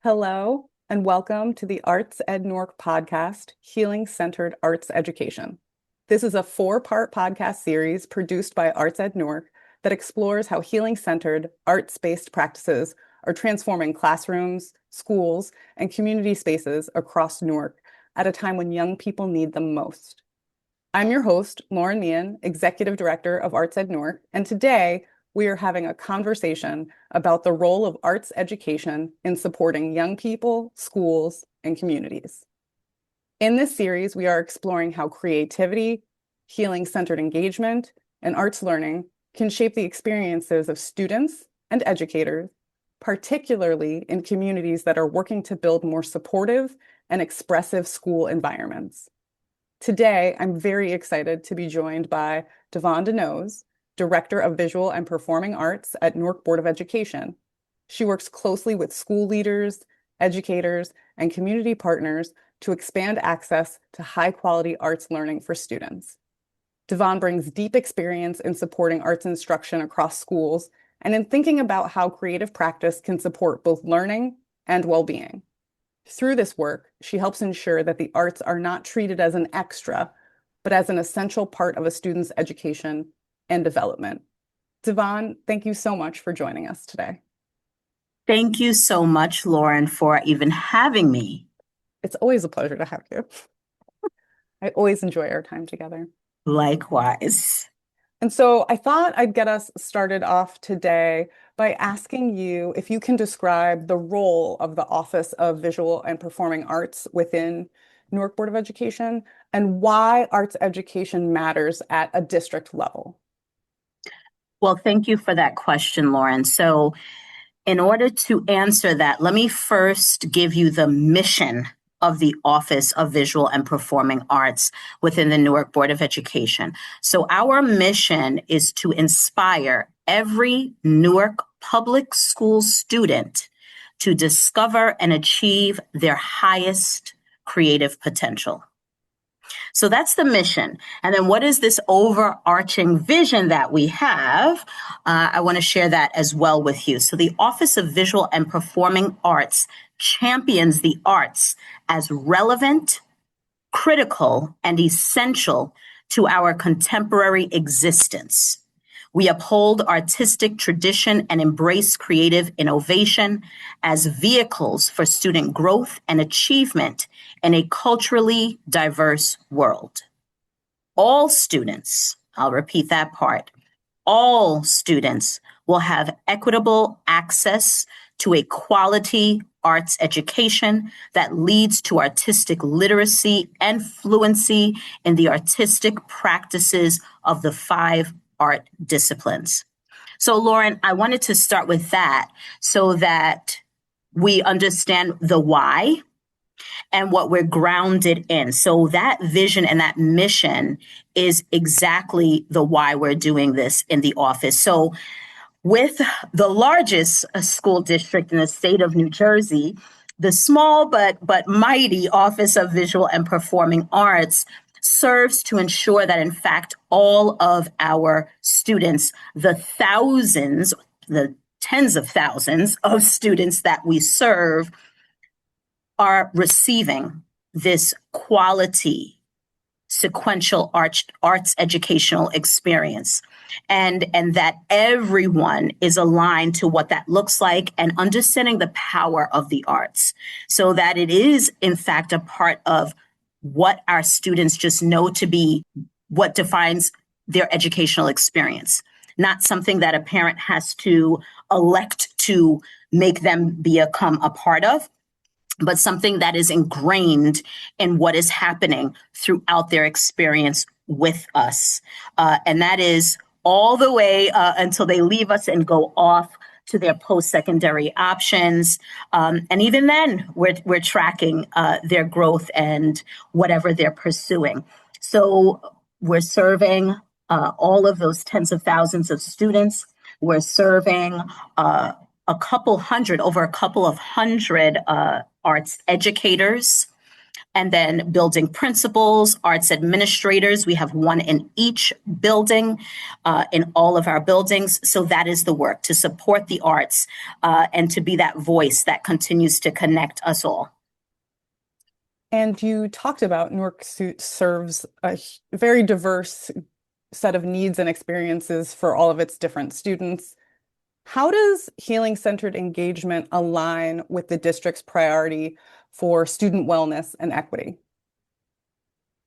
Hello, and welcome to the Arts Ed Newark podcast, Healing Centered Arts Education. This is a four-part podcast series produced by Arts Ed Newark that explores how healing-centered, arts-based practices are transforming classrooms, schools, and community spaces across Newark at a time when young people need them most. I'm your host, Lauren Meehan, Executive Director of Arts Ed Newark, and today we are having a conversation about the role of arts education in supporting young people, schools, and communities. In this series, we are exploring how creativity, healing-centered engagement, and arts learning can shape the experiences of students and educators, particularly in communities that are working to build more supportive and expressive school environments. Today, I'm very excited to be joined by Devonne DeNose, Director of Visual and Performing Arts at Newark Board of Education. She works closely with school leaders, educators, and community partners to expand access to high-quality arts learning for students. Devonne brings deep experience in supporting arts instruction across schools and in thinking about how creative practice can support both learning and well-being. Through this work, she helps ensure that the arts are not treated as an extra, but as an essential part of a student's education and development. Devonne, thank you so much for joining us today. Thank you so much, Lauren, for even having me. It's always a pleasure to have you. I always enjoy our time together. Likewise. And so I thought I'd get us started off today by asking you if you can describe the role of the Office of Visual and Performing Arts within Newark Board of Education and why arts education matters at a district level. Well, thank you for that question, Lauren. So in order to answer that, let me first give you the mission of the Office of Visual and Performing Arts within the Newark Board of Education. So our mission is to inspire every Newark public school student to discover and achieve their highest creative potential. So that's the mission. And then what is this overarching vision that we have? I want to share that as well with you. So the Office of Visual and Performing Arts champions the arts as relevant, critical, and essential to our contemporary existence. We uphold artistic tradition and embrace creative innovation as vehicles for student growth and achievement in a culturally diverse world. All students, I'll repeat that part, all students will have equitable access to a quality arts education that leads to artistic literacy and fluency in the artistic practices of the 5 art disciplines. So, Lauren, I wanted to start with that so that we understand the why and what we're grounded in. So that vision and that mission is exactly the why we're doing this in the office. So with the largest school district in the state of New Jersey, the small but mighty Office of Visual and Performing Arts serves to ensure that, in fact, all of our students, the thousands, the tens of thousands of students that we serve, are receiving this quality sequential arts educational experience, and that everyone is aligned to what that looks like and understanding the power of the arts so that it is, in fact, a part of what our students just know to be what defines their educational experience, not something that a parent has to elect to make them become a part of, but something that is ingrained in what is happening throughout their experience with us. And that is all the way until they leave us and go off to their post-secondary options. And even then, we're tracking their growth and whatever they're pursuing. So we're serving all of those tens of thousands of students. We're serving over a couple of hundred arts educators And then building principals, arts administrators, we have one in each building, in all of our buildings. So that is the work, to support the arts and to be that voice that continues to connect us all. And you talked about Newark serves a very diverse set of needs and experiences for all of its different students. How does healing-centered engagement align with the district's priority for student wellness and equity?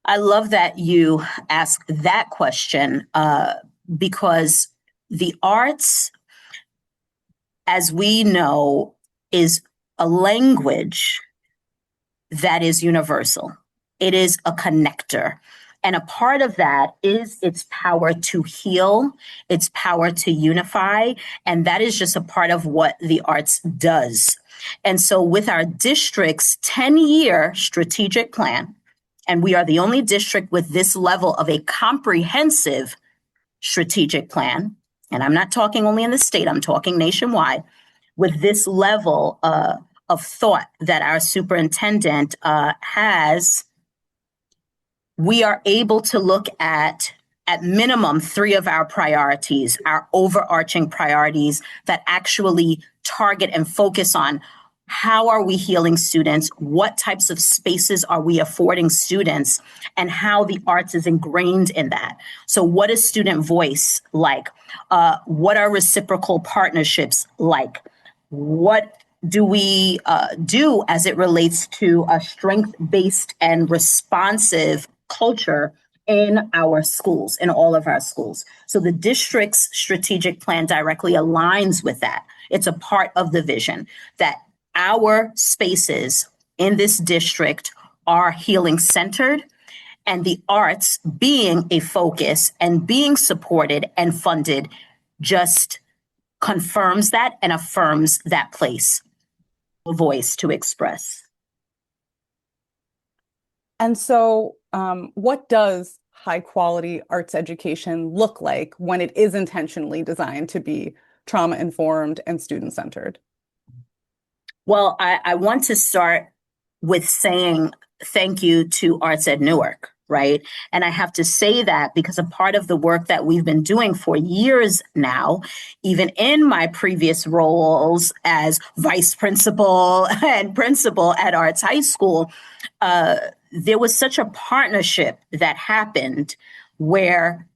I love that you ask that question because the arts, as we know, is a language that is universal. It is a connector. And a part of that is its power to heal, its power to unify. And that is just a part of what the arts does. And so with our district's 10-year strategic plan, and we are the only district with this level of a comprehensive strategic plan, and I'm not talking only in the state, I'm talking nationwide, with this level of thought that our superintendent has, we are able to look at minimum 3 of our priorities, our overarching priorities that actually target and focus on how are we healing students, what types of spaces are we affording students, and how the arts is ingrained in that. So what is student voice like? What are reciprocal partnerships like? What do we do as it relates to a strength-based and responsive culture in our schools, in all of our schools? So the district's strategic plan directly aligns with that. It's a part of the vision that our spaces in this district are healing centered, and the arts being a focus and being supported and funded just confirms that and affirms that place, a voice to express. And so, what does high quality arts education look like when it is intentionally designed to be trauma informed and student centered? Well, I want to start with saying thank you to Arts at Newark, right? And I have to say that because a part of the work that we've been doing for years now, even in my previous roles as vice principal and principal at Arts High School, there was such a partnership that happened where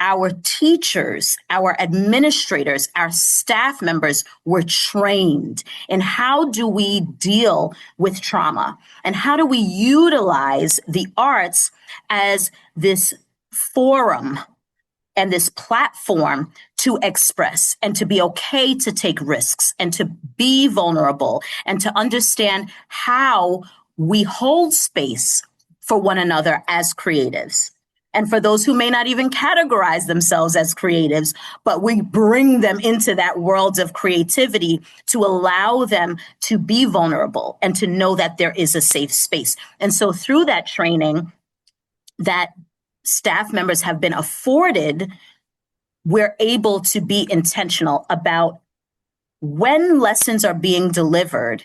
our teachers, our administrators, our staff members were trained in how do we deal with trauma and how do we utilize the arts as this forum and this platform to express and to be okay to take risks and to be vulnerable and to understand how we hold space for one another as creatives. And for those who may not even categorize themselves as creatives, but we bring them into that world of creativity to allow them to be vulnerable and to know that there is a safe space. And so through that training that staff members have been afforded, we're able to be intentional about when lessons are being delivered.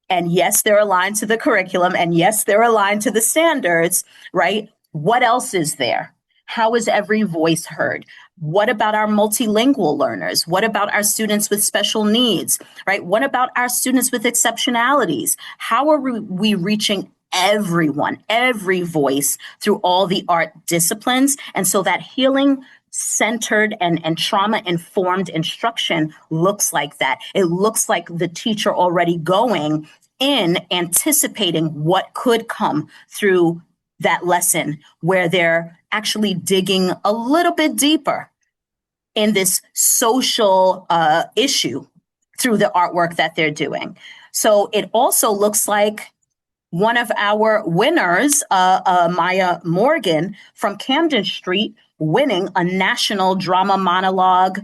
And yes, they're aligned to the curriculum, and yes, they're aligned to the standards, right? What else is there? How is every voice heard? What about our multilingual learners? What about our students with special needs, right? What about our students with exceptionalities? How are we reaching everyone, every voice through all the art disciplines? And so that healing centered and trauma informed instruction looks like that. It looks like the teacher already going in anticipating what could come through that lesson, where they're actually digging a little bit deeper in this social issue through the artwork that they're doing. So it also looks like one of our winners, Maya Morgan from Camden Street, winning a national drama monologue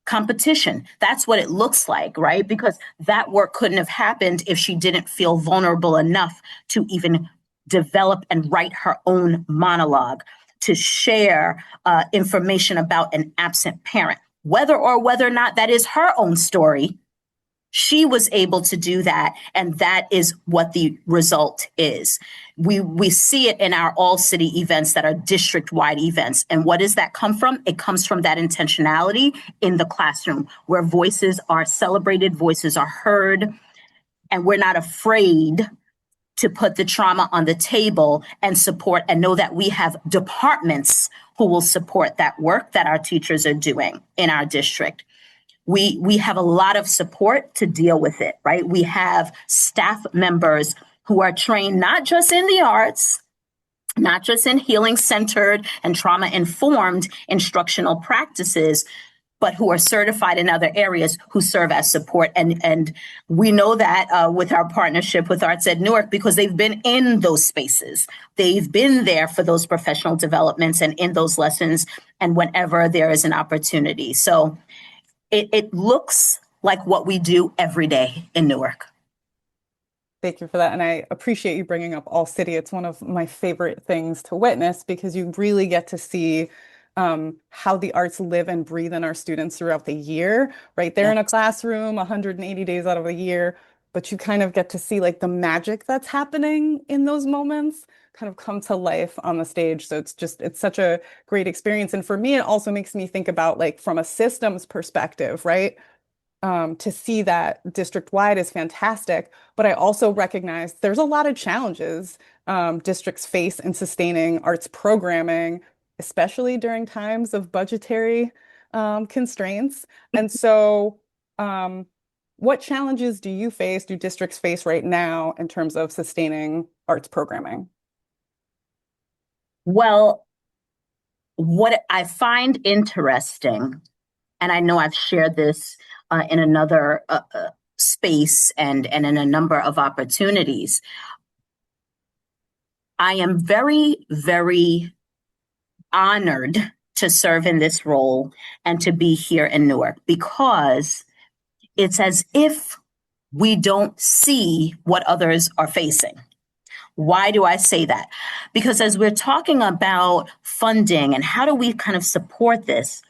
competition. That's what it looks like, right? Because that work couldn't have happened if she didn't feel vulnerable enough to even develop and write her own monologue, to share information about an absent parent, whether or not that is her own story. She was able to do that, and that is what the result is. We see it in our all-city events that are district-wide events. And what does that come from? It comes from that intentionality in the classroom where voices are celebrated, voices are heard, and we're not afraid to put the trauma on the table and support and know that we have departments who will support that work that our teachers are doing in our district. We have a lot of support to deal with it, right? We have staff members who are trained not just in the arts, not just in healing-centered and trauma-informed instructional practices, but who are certified in other areas who serve as support. And we know that with our partnership with Arts Ed Newark, because they've been in those spaces. They've been there for those professional developments and in those lessons, and whenever there is an opportunity. So it looks like what we do every day in Newark. Thank you for that. And I appreciate you bringing up All City. It's one of my favorite things to witness because you really get to see how the arts live and breathe in our students throughout the year, right? They're in a classroom 180 days out of the year, but you kind of get to see like the magic that's happening in those moments kind of come to life on the stage. So it's such a great experience. And for me, it also makes me think about like from a systems perspective, right? To see that district-wide is fantastic, but I also recognize there's a lot of challenges districts face in sustaining arts programming, especially during times of budgetary constraints. And so, what challenges do districts face right now in terms of sustaining arts programming? Well, what I find interesting, and I know I've shared this in another space and in a number of opportunities, I am very, very honored to serve in this role and to be here in Newark because it's as if we don't see what others are facing. Why do I say that? Because as we're talking about funding and how do we kind of support this,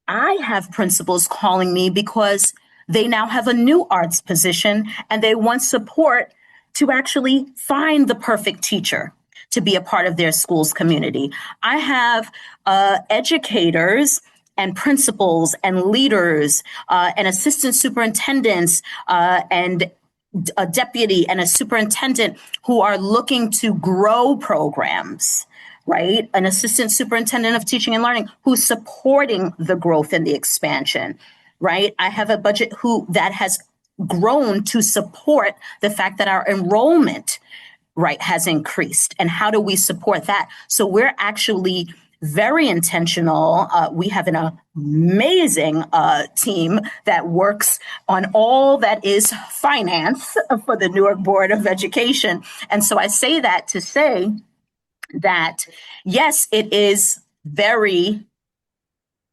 I have principals calling me because they now have a new arts position and they want support to actually find the perfect teacher to be a part of their school's community. I have educators and principals and leaders and assistant superintendents and a deputy and a superintendent who are looking to grow programs, right? An assistant superintendent of teaching and learning who's supporting the growth and the expansion, right? I have a budget that has grown to support the fact that our enrollment, right, has increased. And how do we support that? So we're actually very intentional. We have an amazing team that works on all that is finance for the Newark Board of Education. And so I say that to say that, yes, it is very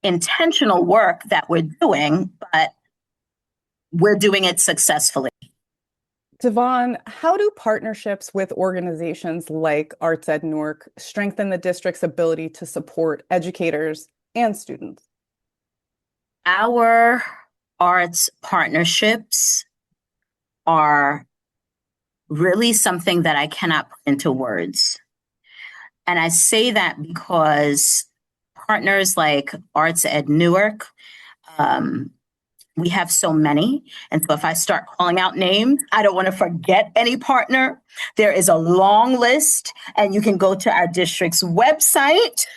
intentional work that we're doing, but we're doing it successfully. Devonne, how do partnerships with organizations like Arts Ed Newark strengthen the district's ability to support educators and students? Our arts partnerships are really something that I cannot put into words. And I say that because partners like Arts Ed Newark, we have so many. And so if I start calling out names, I don't want to forget any partner. There is a long list, and you can go to our district's website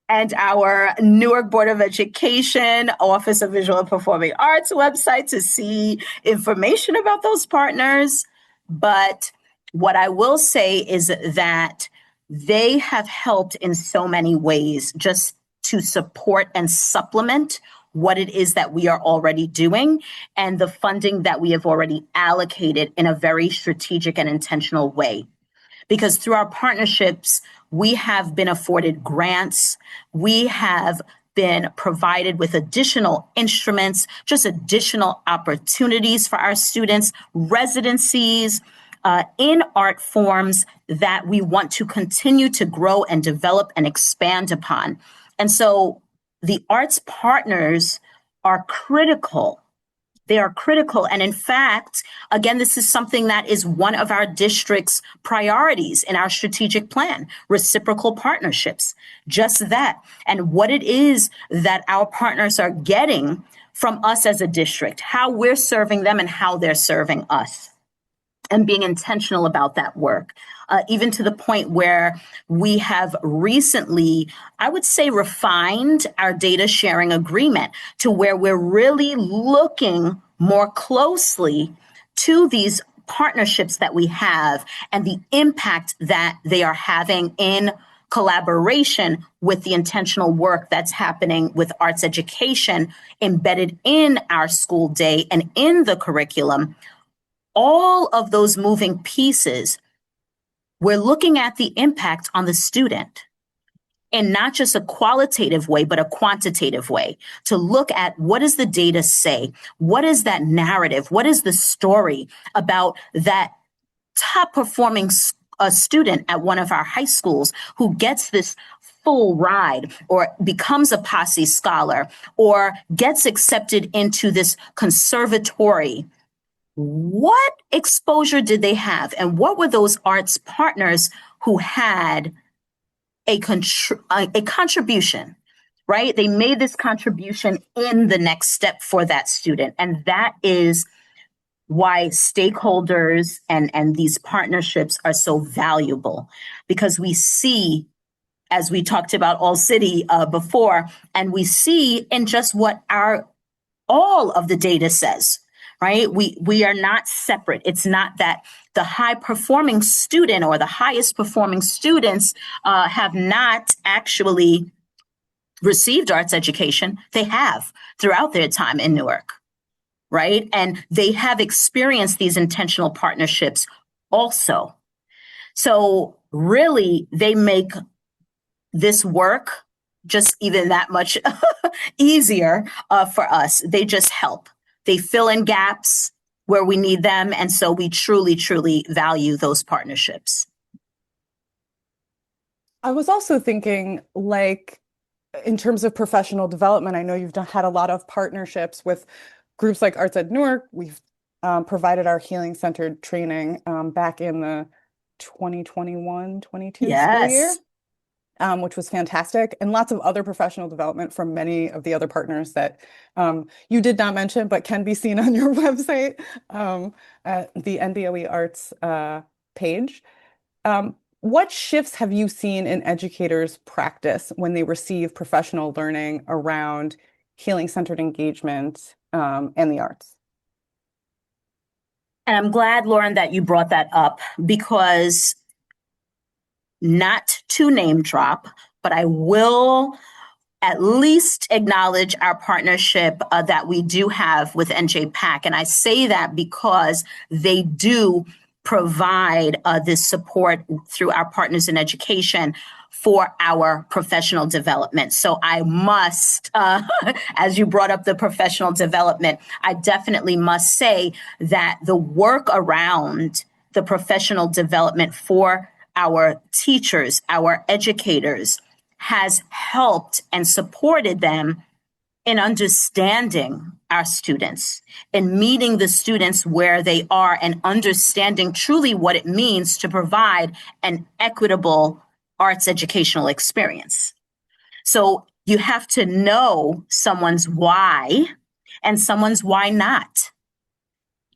and our Newark Board of Education Office of Visual and Performing Arts website to see information about those partners. But what I will say is that they have helped in so many ways just to support and supplement what it is that we are already doing and the funding that we have already allocated in a very strategic and intentional way. Because through our partnerships, we have been afforded grants, we have been provided with additional instruments, just additional opportunities for our students, residencies in art forms that we want to continue to grow and develop and expand upon. And so the arts partners are critical They are critical. And in fact, again, this is something that is one of our district's priorities in our strategic plan, reciprocal partnerships, just that. And what it is that our partners are getting from us as a district, how we're serving them and how they're serving us, and being intentional about that work, even to the point where we have recently, I would say, refined our data sharing agreement to where we're really looking more closely to these partnerships that we have and the impact that they are having in collaboration with the intentional work that's happening with arts education embedded in our school day and in the curriculum. All of those moving pieces, we're looking at the impact on the student in not just a qualitative way, but a quantitative way, to look at what does the data say? What is that narrative? What is the story about that top performing student at one of our high schools who gets this full ride or becomes a posse scholar or gets accepted into this conservatory? What exposure did they have? And what were those arts partners who had a contribution, right? They made this contribution in the next step for that student. And that is why stakeholders and these partnerships are so valuable, because we see, as we talked about All City before, and we see in just what all of the data says, right? We are not separate. It's not that the high performing student or the highest performing students have not actually received arts education. They have throughout their time in Newark, right? And they have experienced these intentional partnerships also. So really, they make this work just even that much easier for us. They just help. They fill in gaps where we need them. And so we truly, truly value those partnerships. I was also thinking, like, in terms of professional development, I know you've had a lot of partnerships with groups like Arts at Newark. We've provided our healing-centered training back in the 2021-22 school year. Which was fantastic, and lots of other professional development from many of the other partners that you did not mention, but can be seen on your website at the NBOE Arts page. What shifts have you seen in educators' practice when they receive professional learning around healing-centered engagement and the arts? And I'm glad, Lauren, that you brought that up, because not to name drop, but I will at least acknowledge our partnership that we do have with NJPAC. And I say that because they do provide this support through our partners in education for our professional development. So I must, as you brought up the professional development, I definitely must say that the work around the professional development for our teachers, our educators, has helped and supported them in understanding our students, in meeting the students where they are, and understanding truly what it means to provide an equitable arts educational experience. So you have to know someone's why and someone's why not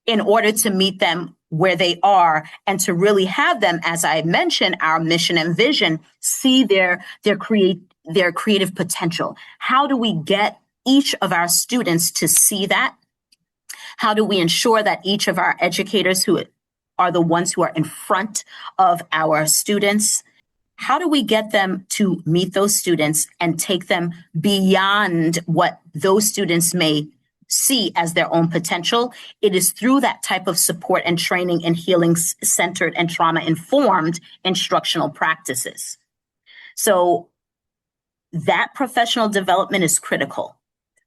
in order to meet them where they are, and to really have them, as I mentioned, our mission and vision, see their creative potential. How do we get each of our students to see that? How do we ensure that each of our educators, who are the ones who are in front of our students, how do we get them to meet those students and take them beyond what those students may see as their own potential? It is through that type of support and training in healing-centered and trauma-informed instructional practices. So that professional development is critical.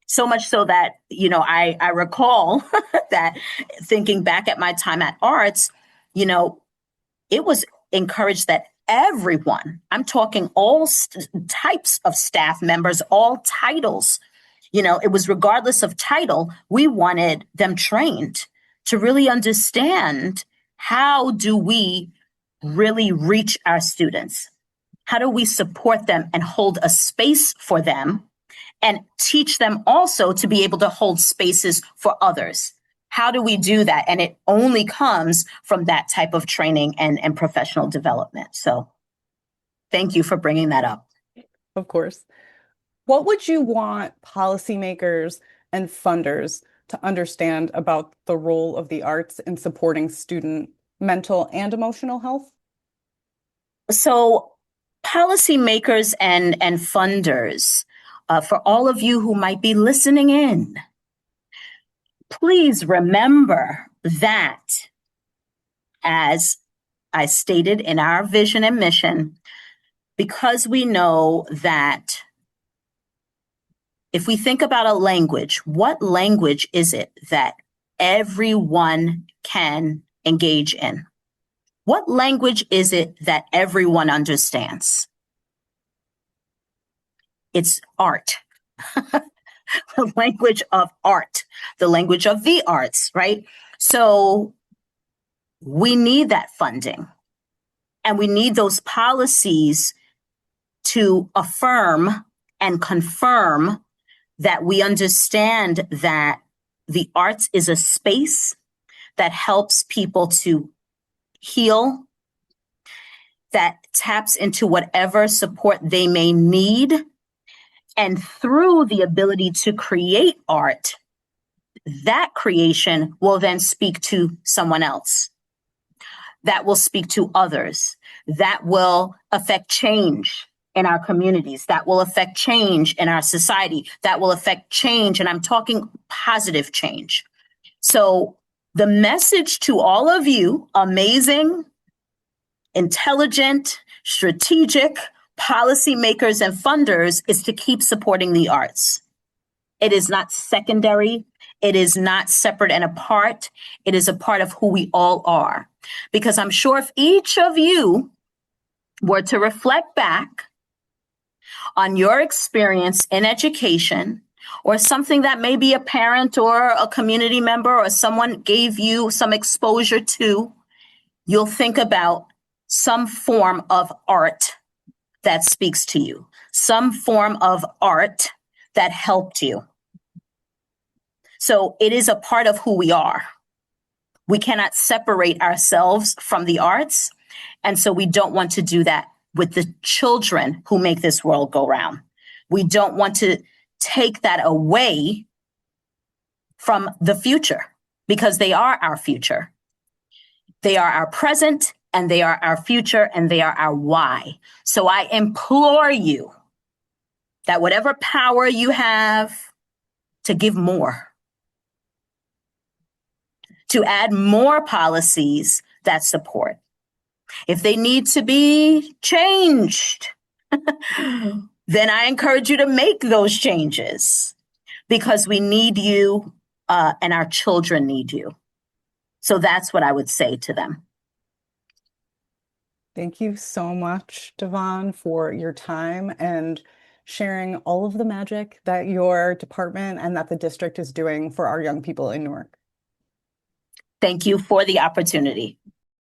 So much so that, I recall that thinking back at my time at Arts, it was encouraged that everyone, I'm talking all types of staff members, all titles, It was regardless of title, we wanted them trained to really understand, how do we really reach our students? How do we support them and hold a space for them, and teach them also to be able to hold spaces for others? How do we do that? And it only comes from that type of training and professional development. So thank you for bringing that up. Of course. What would you want policymakers and funders to understand about the role of the arts in supporting student mental and emotional health? So policymakers and funders, for all of you who might be listening in, please remember that, as I stated in our vision and mission, because we know that if we think about a language, what language is it that everyone can engage in? What language is it that everyone understands? It's art. The language of art, the language of the arts, right? So we need that funding, and we need those policies to affirm and confirm that we understand that the arts is a space that helps people to heal, that taps into whatever support they may need. And through the ability to create art, that creation will then speak to someone else. That will speak to others. That will affect change in our communities. That will affect change in our society. That will affect change, and I'm talking positive change. So the message to all of you, amazing, intelligent, strategic policymakers and funders, is to keep supporting the arts. It is not secondary. It is not separate and apart. It is a part of who we all are. Because I'm sure if each of you were to reflect back on your experience in education, or something that maybe a parent or a community member or someone gave you some exposure to, you'll think about some form of art that speaks to you, some form of art that helped you. So it is a part of who we are. We cannot separate ourselves from the arts. And so we don't want to do that with the children who make this world go round. We don't want to take that away from the future, because they are our future. They are our present, and they are our future, and they are our why. So I implore you that whatever power you have, to give more, to add more policies that support. If they need to be changed, then I encourage you to make those changes, because we need you, and our children need you. So that's what I would say to them. Thank you so much, Devonne, for your time and sharing all of the magic that your department and that the district is doing for our young people in Newark. Thank you for the opportunity.